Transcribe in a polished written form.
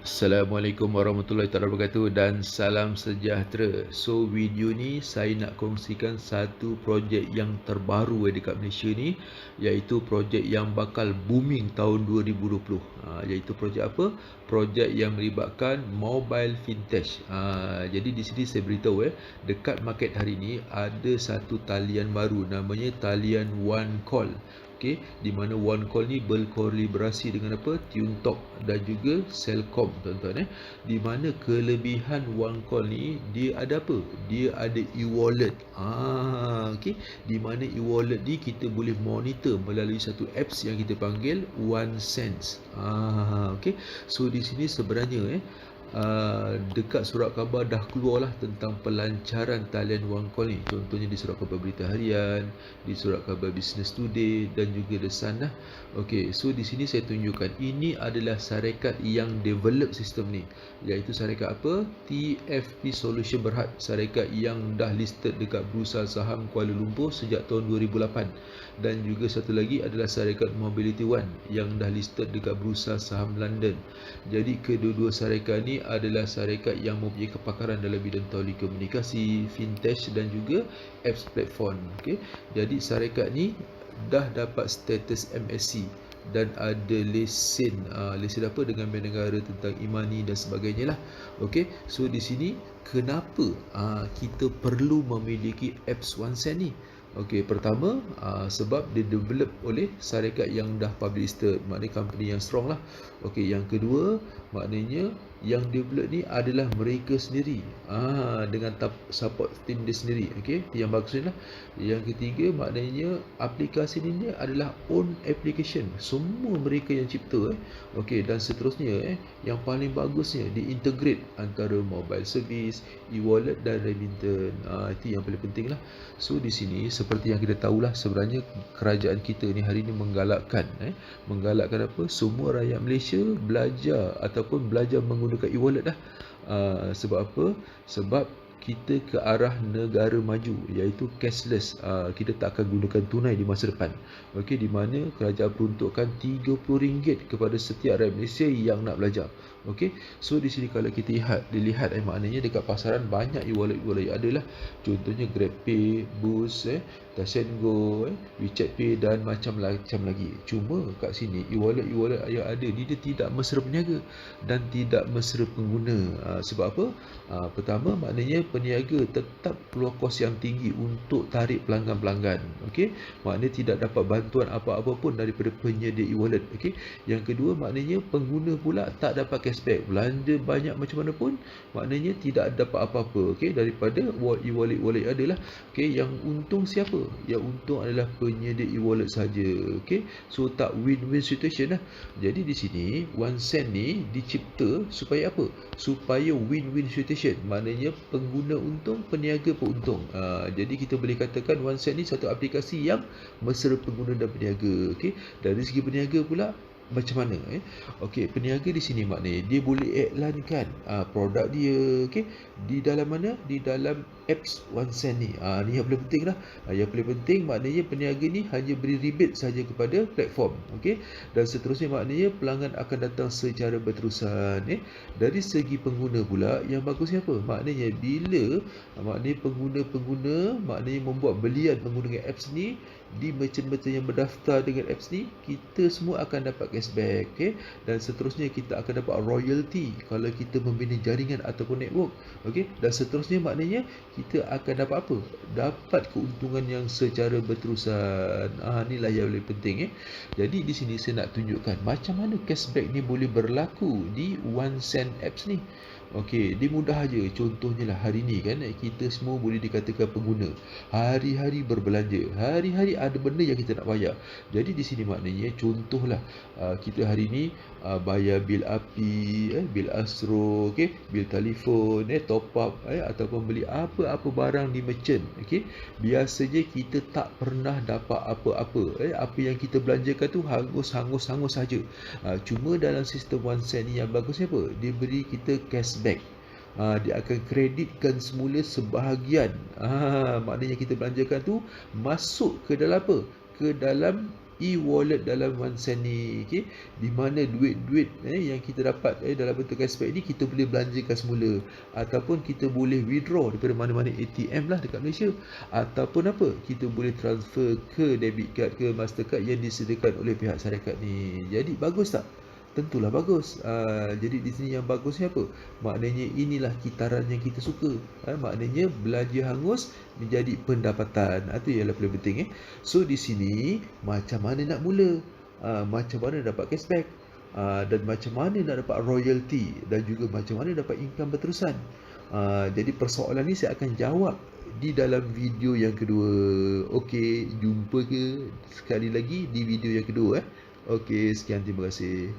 Assalamualaikum warahmatullahi wabarakatuh dan salam sejahtera. So video ni saya nak kongsikan satu projek yang terbaru dekat Malaysia ni, iaitu projek yang bakal booming tahun 2020. Iaitu projek apa? Projek yang melibatkan mobile fintech. Jadi di sini saya beritahu dekat market hari ni ada satu talian baru namanya talian One Call. Okey, di mana OneCall ni berkolaborasi dengan apa? TuneTalk dan juga Celcom, tuan-tuan. Di mana kelebihan OneCall ni dia ada apa? Dia ada e-wallet. Okey, di mana e-wallet ni kita boleh monitor melalui satu apps yang kita panggil OneSense. Okey. So di sini sebenarnya dekat surat khabar dah keluar lah tentang pelancaran talian OneCall ni. Contohnya di surat khabar Berita Harian, di surat khabar Business Today dan juga The Sun lah. Okey, so di sini saya tunjukkan ini adalah syarikat yang develop sistem ni, iaitu syarikat apa? TFP Solution Berhad, syarikat yang dah listed dekat Bursa Saham Kuala Lumpur sejak tahun 2008. Dan juga satu lagi adalah syarikat Mobility One yang dah listed dekat Bursa Saham London. Jadi kedua-dua syarikat ni adalah syarikat yang mempunyai kepakaran dalam bidang telekomunikasi, fintech dan juga apps platform. Okey. Jadi syarikat ni dah dapat status MSC dan ada lesen lesen apa dengan Bank Negara tentang e-money dan sebagainya lah. Okey. So di sini kenapa kita perlu memiliki apps OneSend ni? Okey, pertama sebab dia develop oleh syarikat yang dah public listed, maknanya company yang strong lah. Okey, yang kedua maknanya yang develop ni adalah mereka sendiri dengan support team dia sendiri. Okey, yang bagus ni lah. Yang ketiga maknanya aplikasi ni adalah own application, semua mereka yang cipta. Okey, dan seterusnya yang paling bagusnya diintegrate antara mobile service, e-wallet dan remittance. Itu yang paling penting lah. So di sini seperti yang kita tahulah, sebenarnya kerajaan kita ni hari ni menggalakkan apa? Semua rakyat Malaysia belajar ataupun belajar menggunakan e-wallet dah. Sebab apa? Sebab kita ke arah negara maju, iaitu cashless. Kita tak akan gunakan tunai di masa depan. Okey, di mana kerajaan peruntukkan RM30 kepada setiap rakyat Malaysia yang nak belajar. Okey, so di sini kalau kita dilihat maknanya dekat pasaran banyak e-wallet adalah, contohnya GrabPay, Boost, Touch 'n Go, WeChat Pay dan macam lagi. Cuma kat sini e-wallet yang ada ni dia tidak mesra peniaga dan tidak mesra pengguna. Sebab apa? Pertama maknanya peniaga tetap keluar kos yang tinggi untuk tarik pelanggan-pelanggan. Okey, maknanya tidak dapat bantuan apa-apa pun daripada penyedia e-wallet. Okey, yang kedua maknanya pengguna pula tak dapat cashback. Belanja banyak macam mana pun maknanya tidak dapat apa-apa daripada e-wallet adalah. Okey, yang untung siapa? Yang untung adalah penyedia e-wallet saja. Okey, so tak win-win situation lah. Jadi di sini OneSend ni dicipta supaya apa? Supaya win-win situation. Maknanya pengguna untung, peniaga pun untung. Jadi kita boleh katakan OneSend ni satu aplikasi yang mesra pengguna dan peniaga. Okey, dari segi peniaga pula macam mana? Okey, peniaga di sini maknanya dia boleh iklankan produk dia, okey, di dalam mana? Di dalam apps OneSend ni. Ni yang paling penting lah. Yang paling penting maknanya peniaga ni hanya beri rebate saja kepada platform, okey. Dan seterusnya maknanya pelanggan akan datang secara berterusan. Dari segi pengguna pula yang bagusnya apa? Maknanya bila maknanya pengguna maknanya membuat belian menggunakan apps ni di merchant-merchant yang berdaftar dengan apps ni, kita semua akan dapat cashback, okey. Dan seterusnya kita akan dapat royalty kalau kita membina jaringan ataupun network, okey. Dan seterusnya maknanya kita akan dapat apa? Dapat keuntungan yang secara berterusan. Inilah yang paling penting. Jadi di sini saya nak tunjukkan macam mana cashback ni boleh berlaku di OneSend apps ni. Okey, dia mudah aja. Contohnya lah hari ni kan, kita semua boleh dikatakan pengguna. Hari-hari berbelanja, hari-hari ada benda yang kita nak bayar. Jadi di sini maknanya contohlah kita hari ni bayar bil api, bil astro, okey, bil telefon, top up ataupun beli apa-apa barang di merchant, okey. Biasanya kita tak pernah dapat apa-apa. Apa yang kita belanjakan tu hangus saja. Cuma dalam sistem OneSend ni yang bagusnya apa? Dia beri kita cashback. Dia akan kreditkan semula sebahagian maknanya kita belanjakan tu masuk ke dalam apa? Ke dalam e-wallet dalam OneSend ni, okey, di mana duit-duit yang kita dapat dalam bentuk cashback ni kita boleh belanjakan semula, ataupun kita boleh withdraw daripada mana-mana ATM lah dekat Malaysia, ataupun apa, kita boleh transfer ke debit card ke Mastercard yang disediakan oleh pihak syarikat ni. Jadi bagus tak? Tentulah bagus. Jadi di sini yang bagusnya apa? Maknanya inilah kitaran yang kita suka. Maknanya belanja hangus menjadi pendapatan. Itu yang paling penting. So di sini macam mana nak mula? Macam mana dapat cashback? Dan macam mana nak dapat royalty? Dan juga macam mana dapat income berterusan? Jadi persoalan ni saya akan jawab di dalam video yang kedua. Okey, jumpa ke sekali lagi di video yang kedua. Okey, sekian, terima kasih.